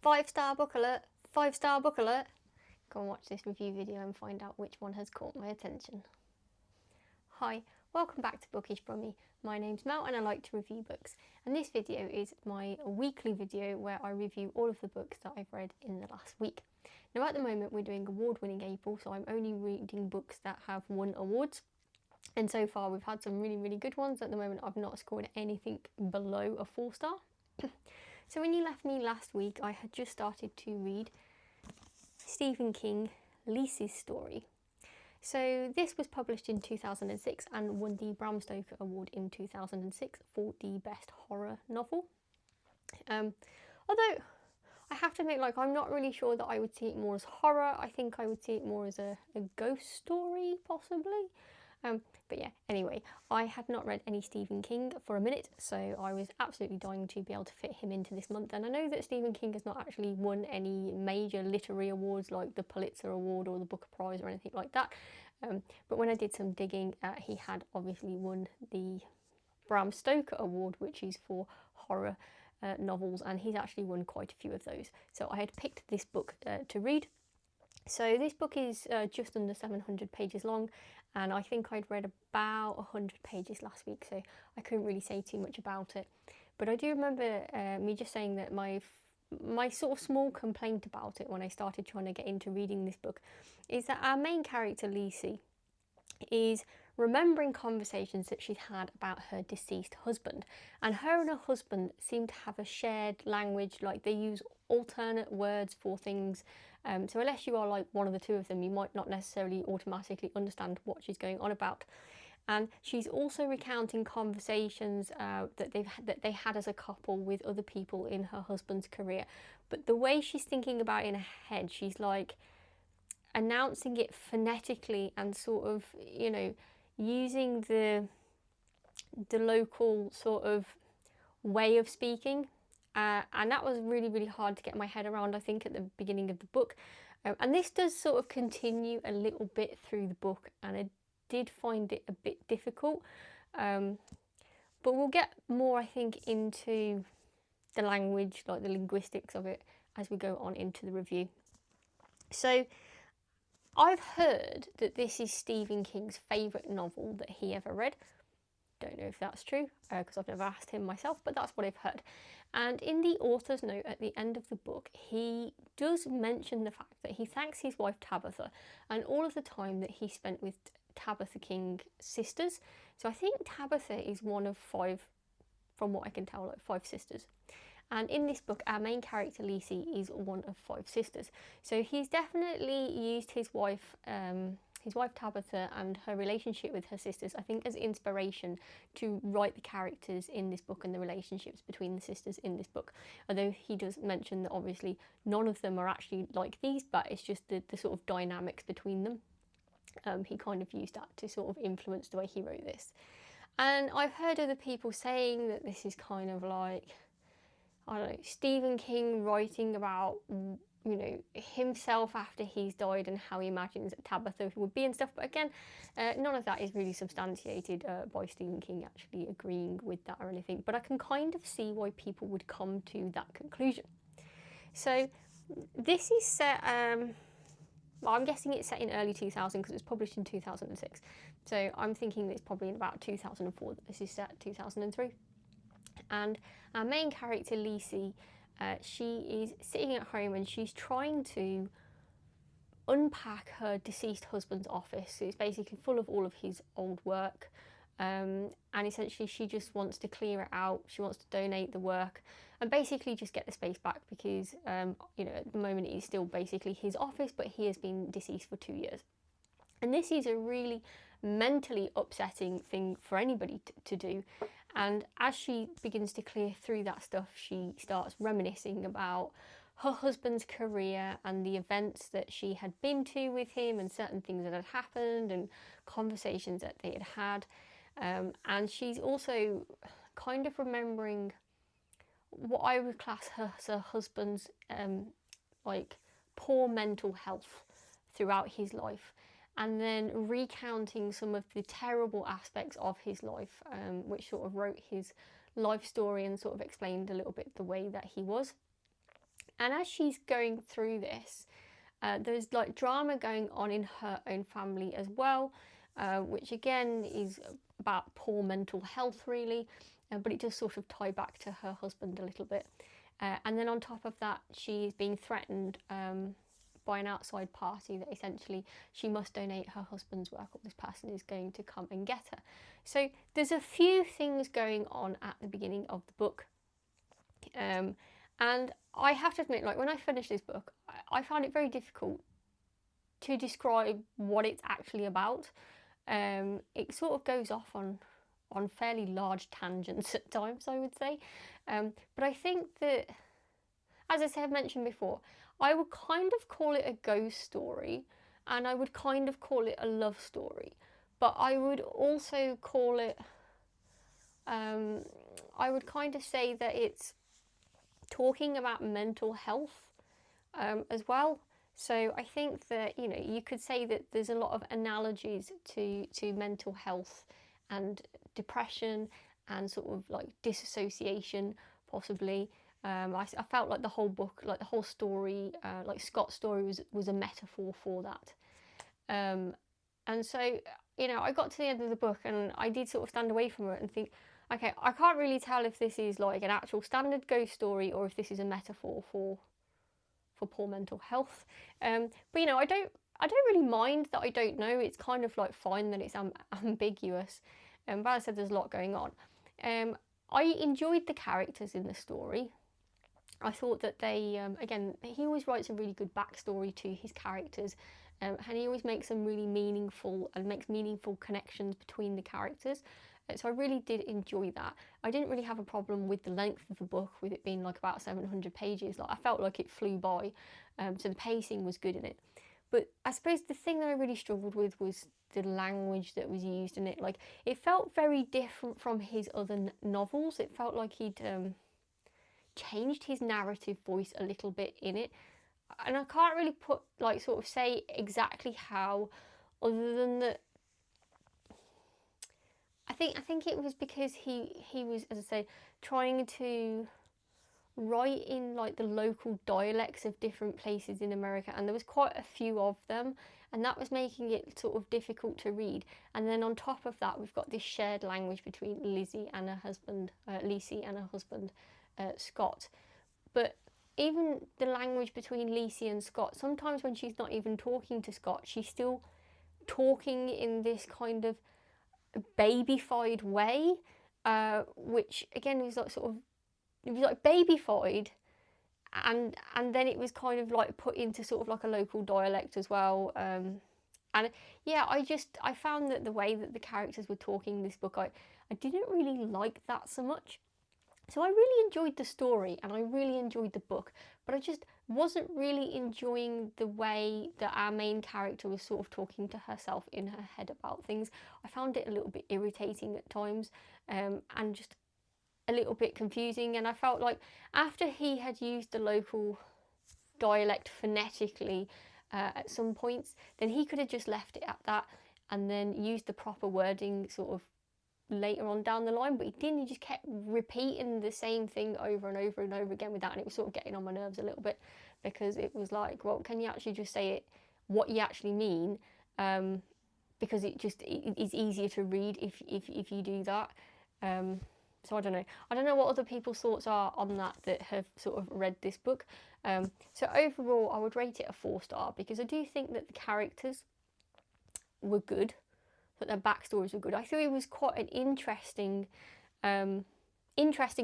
5-star book alert, 5-star book alert. Go and watch this review video and find out which one has caught my attention. Hi, welcome back to Bookish Brummy. My name's Mel and I like to review books. And this video is my weekly video where I review all of the books that I've read in the last week. Now at the moment we're doing award-winning April, so I'm only reading books that have won awards. And so far we've had some really good ones. At the moment I've not scored anything below a 4-star. So when you left me last week, I had just started to read Stephen King, Lisey's story. So this was published in 2006 and won the Bram Stoker Award in 2006 for the best horror novel. Although I have to admit, I'm not really sure that I would see it more as horror. I think I would see it more as a ghost story, possibly. But yeah, anyway, I had not read any Stephen King for a minute, so I was absolutely dying to be able to fit him into this month. And I know that Stephen King has not actually won any major literary awards like the Pulitzer Award or the Booker Prize or anything like that. But when I did some digging, he had obviously won the Bram Stoker Award, which is for horror novels, and he's actually won quite a few of those. So I had picked this book to read. So this book is just under 700 pages long, and I think I'd read about 100 pages last week, so I couldn't really say too much about it. But I do remember me just saying that my sort of small complaint about it when I started trying to get into reading this book is that our main character, Lisey, is remembering conversations that she's had about her deceased husband, and her husband seem to have a shared language, like they use alternate words for things. So unless you are like one of the two of them, you might not necessarily automatically understand what she's going on about. And she's also recounting conversations that they had as a couple with other people in her husband's career. But the way she's thinking about it in her head, she's like announcing it phonetically and sort of, using the local sort of way of speaking. And that was really hard to get my head around, I think, at the beginning of the book. And this does sort of continue a little bit through the book, and I did find it a bit difficult. But we'll get more, I think, into the language, like the linguistics of it, as we go on into the review. So I've heard that this is Stephen King's favourite novel that he ever read. Don't know if that's true, because I've never asked him myself, but that's what I've heard. And in the author's note at the end of the book, he does mention the fact that he thanks his wife Tabitha and all of the time that he spent with Tabitha King's sisters. So I think Tabitha is one of 5, from what I can tell, 5 sisters. And in this book, our main character, Lisey, is one of 5 sisters. So he's definitely used his wife Tabitha and her relationship with her sisters, I think, as inspiration to write the characters in this book and the relationships between the sisters in this book. Although he does mention that obviously none of them are actually like these, but it's just the sort of dynamics between them. He kind of used that to sort of influence the way he wrote this. And I've heard other people saying that this is kind of like, I don't know, Stephen King writing about, himself after he's died and how he imagines that Tabitha would be and stuff. But again, none of that is really substantiated by Stephen King actually agreeing with that or anything. But I can kind of see why people would come to that conclusion. So this is set, well, I'm guessing it's set in early 2000 because it was published in 2006. So I'm thinking it's probably in about 2004 that this is set, 2003. And our main character, Lisey, she is sitting at home and she's trying to unpack her deceased husband's office. So it's basically full of all of his old work. And essentially she just wants to clear it out. She wants to donate the work and basically just get the space back because, at the moment it is still basically his office, but he has been deceased for 2 years. And this is a really mentally upsetting thing for anybody to do. And as she begins to clear through that stuff, she starts reminiscing about her husband's career and the events that she had been to with him and certain things that had happened and conversations that they had had. And she's also kind of remembering what I would class as her husband's poor mental health throughout his life. And then recounting some of the terrible aspects of his life, which sort of wrote his life story and sort of explained a little bit the way that he was. And as she's going through this, there's like drama going on in her own family as well, which again is about poor mental health really, but it does sort of tie back to her husband a little bit. And then on top of that, she's being threatened by an outside party that essentially she must donate her husband's work or this person is going to come and get her. So there's a few things going on at the beginning of the book. And I have to admit, like when I finished this book, I found it very difficult to describe what it's actually about. It sort of goes off on fairly large tangents at times, I would say. But I think that, as I said, mentioned before, I would kind of call it a ghost story, and I would kind of call it a love story. But I would also call it, I would kind of say that it's talking about mental health as well. So I think that, you know, you could say that there's a lot of analogies to mental health and depression and sort of like disassociation possibly. I felt like the whole book, like the whole story, like Scott's story was a metaphor for that. And so, you know, I got to the end of the book and I did sort of stand away from it and think, okay, I can't really tell if this is like an actual standard ghost story or if this is a metaphor for poor mental health. But you know, I don't really mind that I don't know. It's kind of like fine that it's ambiguous. But as I said, there's a lot going on. I enjoyed the characters in the story. I thought that they, again, he always writes a really good backstory to his characters, and he always makes them really meaningful and makes meaningful connections between the characters. So I really did enjoy that. I didn't really have a problem with the length of the book, with it being like about 700 pages. Like I felt like it flew by, so the pacing was good in it. But I suppose the thing that I really struggled with was the language that was used in it. Like it felt very different from his other novels. It felt like he'd changed his narrative voice a little bit in it, and I can't really put like sort of say exactly how, other than that. I think it was because he was, as I say, trying to write in like the local dialects of different places in America, and there was quite a few of them, and that was making it sort of difficult to read. And then on top of that, we've got this shared language between Lisey and her husband, Scott. But even the language between Lisey and Scott, sometimes when she's not even talking to Scott, she's still talking in this kind of babyfied way, which again was like sort of, it was like babyfied, and then it was kind of like put into sort of like a local dialect as well. And yeah, I found that the way that the characters were talking in this book, I didn't really like that so much. So I really enjoyed the story and I really enjoyed the book, but I just wasn't really enjoying the way that our main character was sort of talking to herself in her head about things. I found it a little bit irritating at times, and just a little bit confusing. And I felt like after he had used the local dialect phonetically at some points, then he could have just left it at that and then used the proper wording sort of later on down the line, but he didn't. He just kept repeating the same thing over and over and over again with that, and it was sort of getting on my nerves a little bit, because it was like, well, can you actually just say it what you actually mean, because it is easier to read if you do that. So I don't know what other people's thoughts are on that have sort of read this book. So overall I would rate it a 4-star, because I do think that the characters were good, that their backstories were good. I thought it was quite an interesting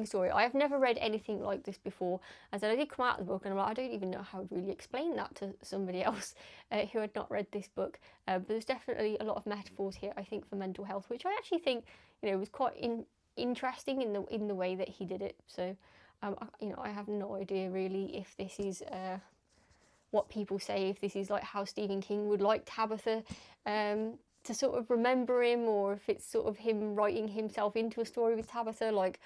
story. I have never read anything like this before. As I did come out of the book and I'm like, I don't even know how I'd really explain that to somebody else who had not read this book. But there's definitely a lot of metaphors here, I think, for mental health, which I actually think, you know, was quite interesting in the way that he did it. So, you know, I have no idea really if this is what people say, if this is like how Stephen King would like Tabitha to sort of remember him, or if it's sort of him writing himself into a story with Tabitha. Like,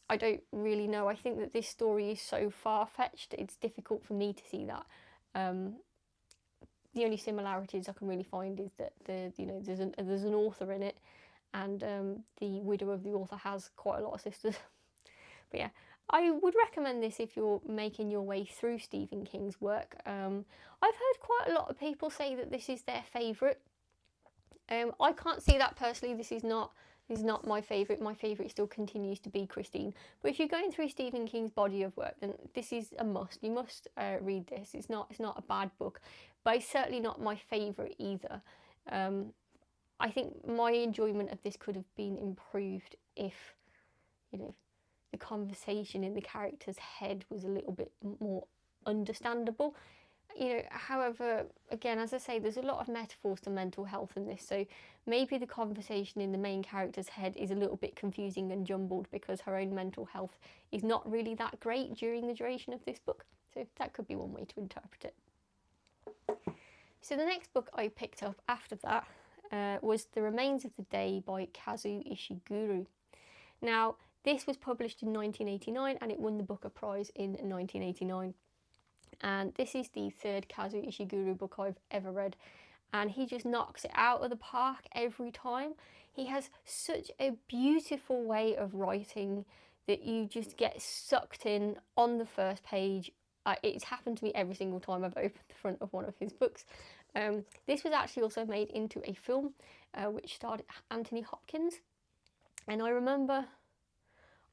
I don't really know. I think that this story is so far-fetched, it's difficult for me to see that. The only similarities I can really find is that there's an author in it, and the widow of the author has quite a lot of sisters. But yeah, I would recommend this if you're making your way through Stephen King's work. I've heard quite a lot of people say that this is their favourite. I can't see that personally. This is not my favourite. My favourite still continues to be Christine. But if you're going through Stephen King's body of work, then this is a must. You must read this. It's not a bad book, but it's certainly not my favourite either. I think my enjoyment of this could have been improved if, you know, the conversation in the character's head was a little bit more understandable. However, again, as I say, there's a lot of metaphors to mental health in this, so maybe the conversation in the main character's head is a little bit confusing and jumbled because her own mental health is not really that great during the duration of this book. So that could be one way to interpret it. So the next book I picked up after that was The Remains of the Day by Kazuo Ishiguro. Now, this was published in 1989 and it won the Booker Prize in 1989. And this is the third Kazuo Ishiguro book I've ever read, and he just knocks it out of the park every time. He has such a beautiful way of writing that you just get sucked in on the first page. It's happened to me every single time I've opened the front of one of his books. This was actually also made into a film which starred Anthony Hopkins, and I remember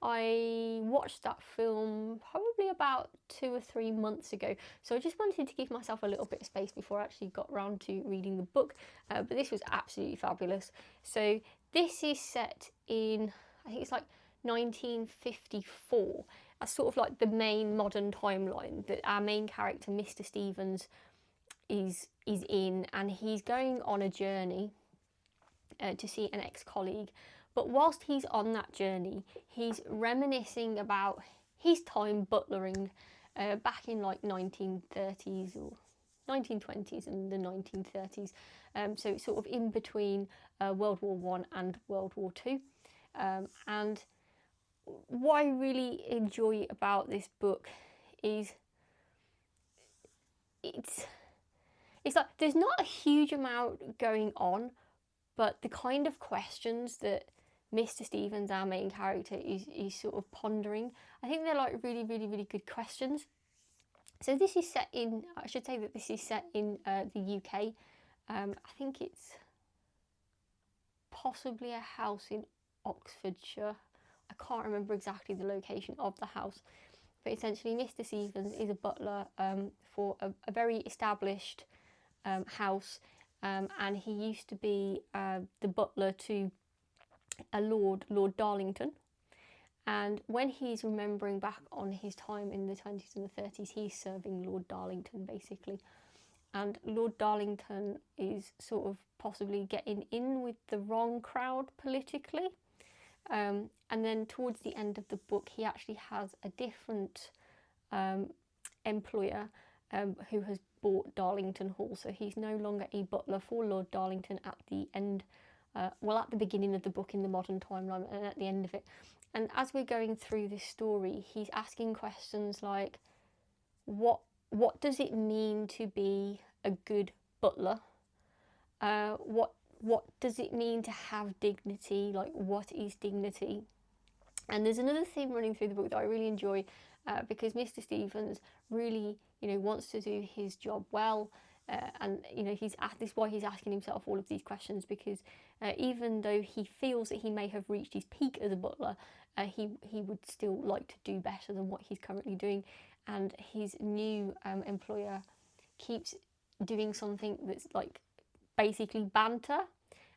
I watched that film probably about 2 or 3 months ago, so I just wanted to give myself a little bit of space before I actually got around to reading the book, but this was absolutely fabulous. So this is set in, I think it's like 1954, as sort of like the main modern timeline that our main character, Mr. Stevens, is in, and he's going on a journey to see an ex-colleague. But whilst he's on that journey, he's reminiscing about his time butlering back in like 1930s or 1920s and the 1930s. So it's sort of in between World War One and World War Two. And what I really enjoy about this book is it's like there's not a huge amount going on, but the kind of questions that Mr. Stevens, our main character, is sort of pondering, I think they're like really, really, really good questions. So this is set in, I should say that this is set in the UK. I think it's possibly a house in Oxfordshire. I can't remember exactly the location of the house, but essentially Mr. Stevens is a butler for a very established house, and he used to be the butler to a Lord Darlington. And when he's remembering back on his time in the 20s and the 30s, he's serving Lord Darlington basically. And Lord Darlington is sort of possibly getting in with the wrong crowd politically. And then towards the end of the book, he actually has a different employer who has bought Darlington Hall. So he's no longer a butler for Lord Darlington at the end, at the beginning of the book in the modern timeline and at the end of it. And as we're going through this story, he's asking questions like, what does it mean to be a good butler? What does it mean to have dignity? Like, what is dignity? And there's another theme running through the book that I really enjoy, because Mr. Stevens really, wants to do his job well, and this is why he's asking himself all of these questions, because even though he feels that he may have reached his peak as a butler, he would still like to do better than what he's currently doing, and his new employer keeps doing something that's like basically banter.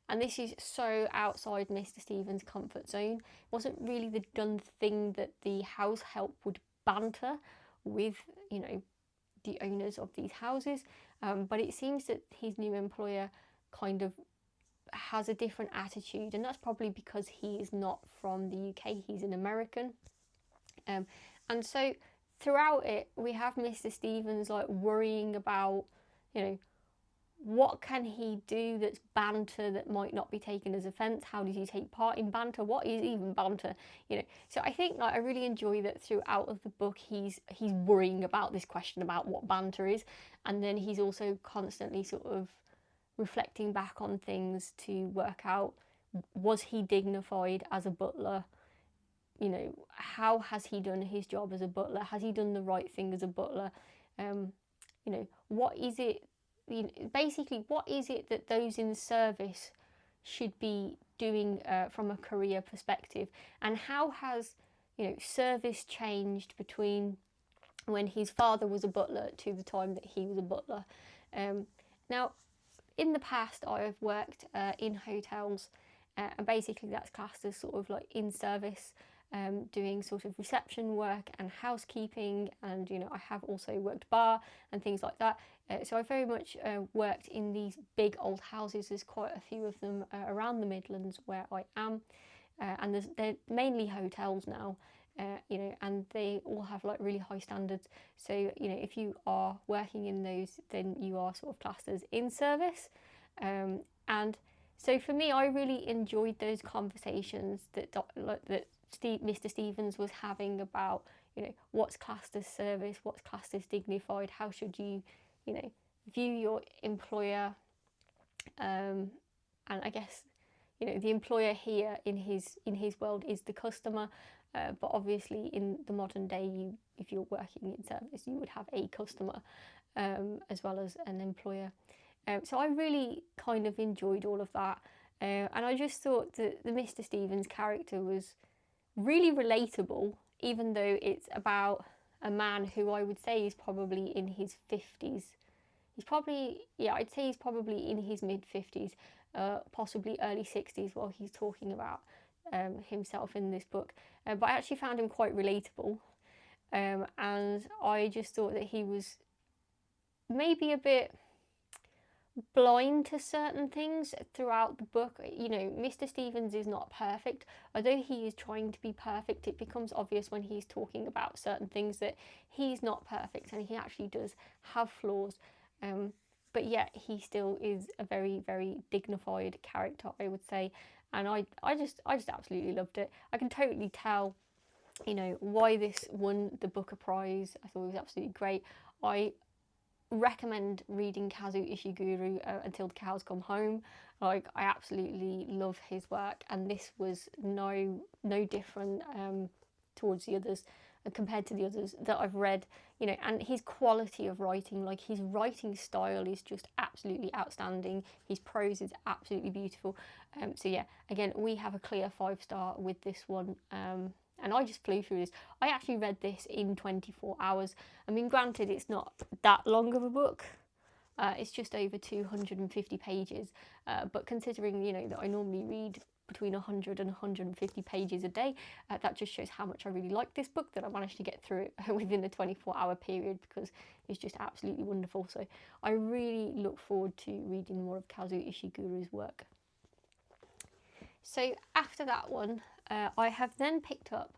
And this is so outside Mr. Stevens' comfort zone. It wasn't really the done thing that the house help would banter with, the owners of these houses. But it seems that his new employer kind of has a different attitude, and that's probably because he is not from the UK, he's an American. And so throughout it, we have Mr. Stevens like worrying about, what can he do that's banter that might not be taken as offence? How does he take part in banter? What is even banter? So I think I really enjoy that throughout of the book he's worrying about this question about what banter is, and then he's also constantly sort of reflecting back on things to work out, was he dignified as a butler? you know, how has he done his job as a butler? Has he done the right thing as a butler? You know, what is it, you know, basically, what is it that those in service should be doing from a career perspective? And how has, you know, service changed between when his father was a butler to the time that he was a butler? Now, in the past, I have worked in hotels, and basically that's classed as sort of like in service, doing sort of reception work and housekeeping, and you know, I have also worked bar and things like that. So I very much worked in these big old houses. There's quite a few of them around the Midlands where I am, and they're mainly hotels now. You know, and they all have like really high standards. So, you know, if you are working in those, then you are sort of classed as in service. And so for me, I really enjoyed those conversations that Mr. Stevens was having about, you know, what's classed as service, what's classed as dignified, how should you, you know, view your employer. And I guess, you know, the employer here in his world is the customer. But obviously, in the modern day, if you're working in service, you would have a customer as well as an employer. So I really kind of enjoyed all of that, and I just thought that the Mr. Stevens character was really relatable, even though it's about a man who I would say is probably in his 50s. He's probably, yeah, I'd say he's probably in his mid-50s, possibly early 60s while he's talking about himself in this book. But I actually found him quite relatable, and I just thought that he was maybe a bit blind to certain things throughout the book. You know, Mr. Stevens is not perfect. Although he is trying to be perfect, it becomes obvious when he's talking about certain things that he's not perfect and he actually does have flaws. But yet he still is a very, very dignified character, I would say. And I just absolutely loved it. I can totally tell, you know, why this won the Booker Prize. I thought it was absolutely great. I recommend reading Kazuo Ishiguro Until the Cows Come Home. Like, I absolutely love his work, and this was no different towards the others, compared to the others that I've read. You know, and his quality of writing, like his writing style is just absolutely outstanding. His prose is absolutely beautiful. So yeah, again, we have a clear 5-star with this one. And I just flew through this. I actually read this in 24 hours. I mean, granted, it's not that long of a book. It's just over 250 pages. But considering, you know, that I normally read between 100 and 150 pages a day, that just shows how much I really like this book, that I managed to get through it within a 24-hour period, because it's just absolutely wonderful. So I really look forward to reading more of Kazuo Ishiguro's work. So after that one, I have then picked up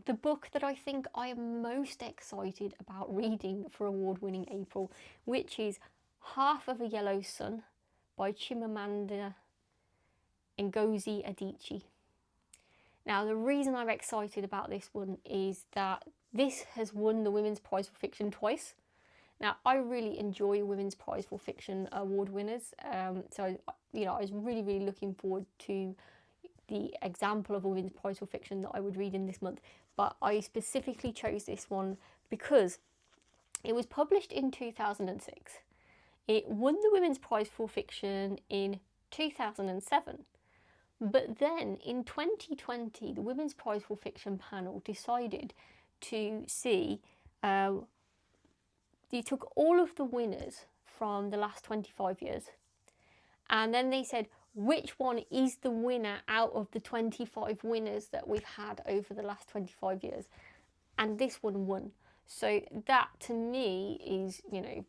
the book that I think I am most excited about reading for award-winning April, which is Half of a Yellow Sun by Chimamanda Ngozi Adichie. Now, the reason I'm excited about this one is that this has won the Women's Prize for Fiction twice. Now, I really enjoy Women's Prize for Fiction award winners, so, you know, I was really, really looking forward to the example of a Women's Prize for Fiction that I would read in this month. But I specifically chose this one because it was published in 2006. It won the Women's Prize for Fiction in 2007. But then in 2020, the Women's Prize for Fiction panel decided to see, they took all of the winners from the last 25 years, and then they said, which one is the winner out of the 25 winners that we've had over the last 25 years? And this one won. So that, to me, is, you know,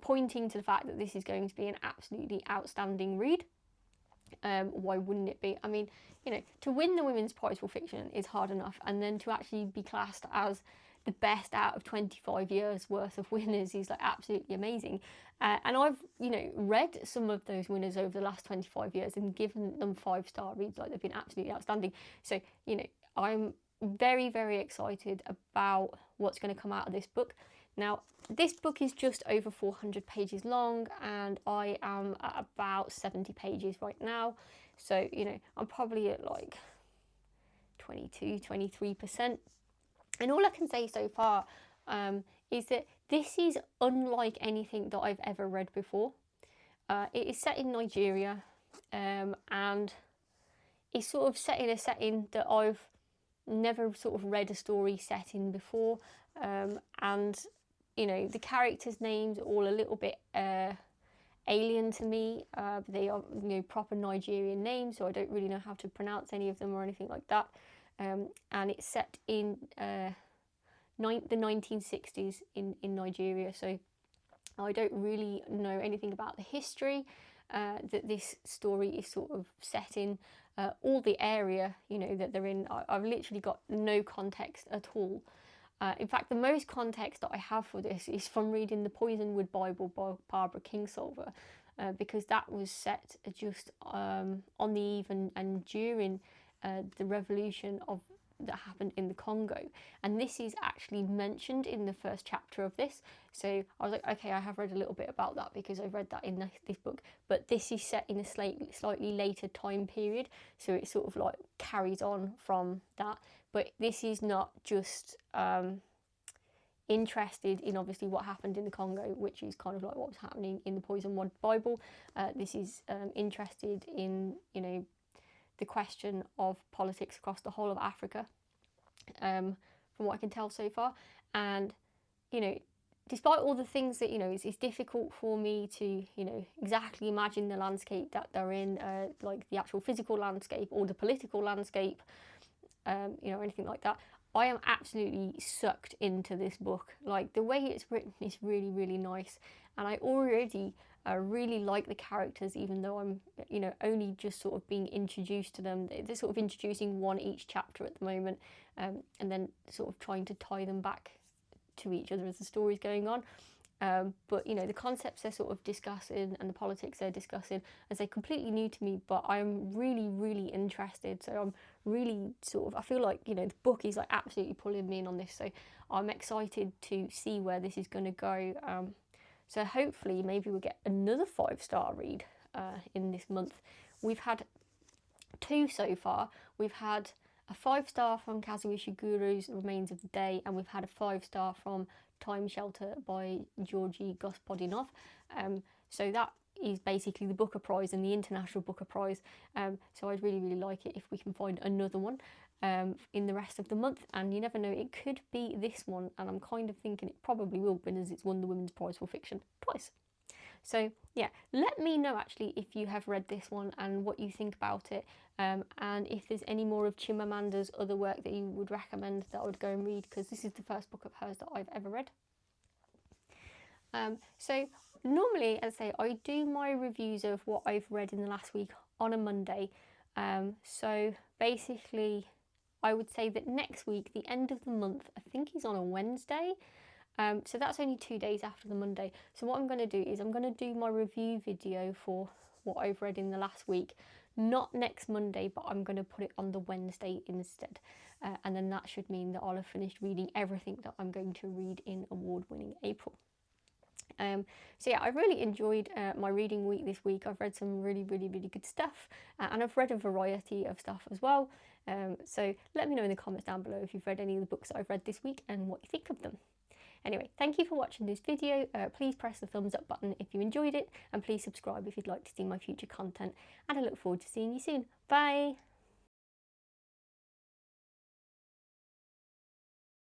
pointing to the fact that this is going to be an absolutely outstanding read. Why wouldn't it be? I mean, you know, to win the Women's Prize for Fiction is hard enough, and then to actually be classed as the best out of 25 years worth of winners is like absolutely amazing. And I've, you know, read some of those winners over the last 25 years and given them 5-star reads. Like, they've been absolutely outstanding. So, you know, I'm very, very excited about what's going to come out of this book. Now, this book is just over 400 pages long, and I am at about 70 pages right now. So, you know, I'm probably at like 22, 23%. And all I can say so far is that this is unlike anything that I've ever read before. It is set in Nigeria, and it's sort of set in a setting that I've never sort of read a story set in before. And, you know, the characters' names are all a little bit alien to me. They are, you know, proper Nigerian names, so I don't really know how to pronounce any of them or anything like that. And it's set in the 1960s in Nigeria, so I don't really know anything about the history that this story is sort of set in, or the area, you know, that they're in. I've literally got no context at all. In fact, the most context that I have for this is from reading the Poisonwood Bible by Barbara Kingsolver, because that was set just on the eve and during the revolution that happened in the Congo, and this is actually mentioned in the first chapter of this. So I was like, okay, I have read a little bit about that because I've read that in this book, but this is set in a slightly later time period, so it sort of like carries on from that. But this is not just interested in obviously what happened in the Congo, which is kind of like what was happening in the Poisonwood Bible. This is interested in, you know, the question of politics across the whole of Africa, from what I can tell so far. And, you know, despite all the things that, you know, it's difficult for me to, you know, exactly imagine the landscape that they're in, like the actual physical landscape or the political landscape, you know, anything like that. I am absolutely sucked into this book. Like, the way it's written is really, really nice, and I already really like the characters, even though I'm, you know, only just sort of being introduced to them. They're sort of introducing one each chapter at the moment, and then sort of trying to tie them back to each other as the story's going on. But, you know, the concepts they're sort of discussing and the politics they're discussing, as they're completely new to me, but I'm really, really interested. So I'm really sort of, I feel like, you know, the book is like absolutely pulling me in on this. So I'm excited to see where this is going to go. So hopefully maybe we'll get another 5-star read in this month. We've had 2 so far. We've had a 5-star from Kazuo Ishiguro's Remains of the Day, and we've had a 5-star from Time Shelter by Georgi Gospodinov. So that is basically the Booker Prize and the International Booker Prize. So I'd really, really like it if we can find another one in the rest of the month. And you never know, it could be this one, and I'm kind of thinking it probably will be, as it's won the Women's Prize for Fiction twice. So yeah, let me know actually if you have read this one and what you think about it, and if there's any more of Chimamanda's other work that you would recommend that I would go and read, because this is the first book of hers that I've ever read. So normally, as I say, I do my reviews of what I've read in the last week on a Monday. So basically, I would say that next week, the end of the month, I think is on a Wednesday. So that's only 2 days after the Monday. So what I'm going to do is I'm going to do my review video for what I've read in the last week. Not next Monday, but I'm going to put it on the Wednesday instead. And then that should mean that I'll have finished reading everything that I'm going to read in award-winning April. So yeah, I've really enjoyed my reading week this week. I've read some really, really, really good stuff, and I've read a variety of stuff as well. So let me know in the comments down below if you've read any of the books that I've read this week and what you think of them. Anyway, thank you for watching this video. Please press the thumbs up button if you enjoyed it, and please subscribe if you'd like to see my future content, and I look forward to seeing you soon. Bye!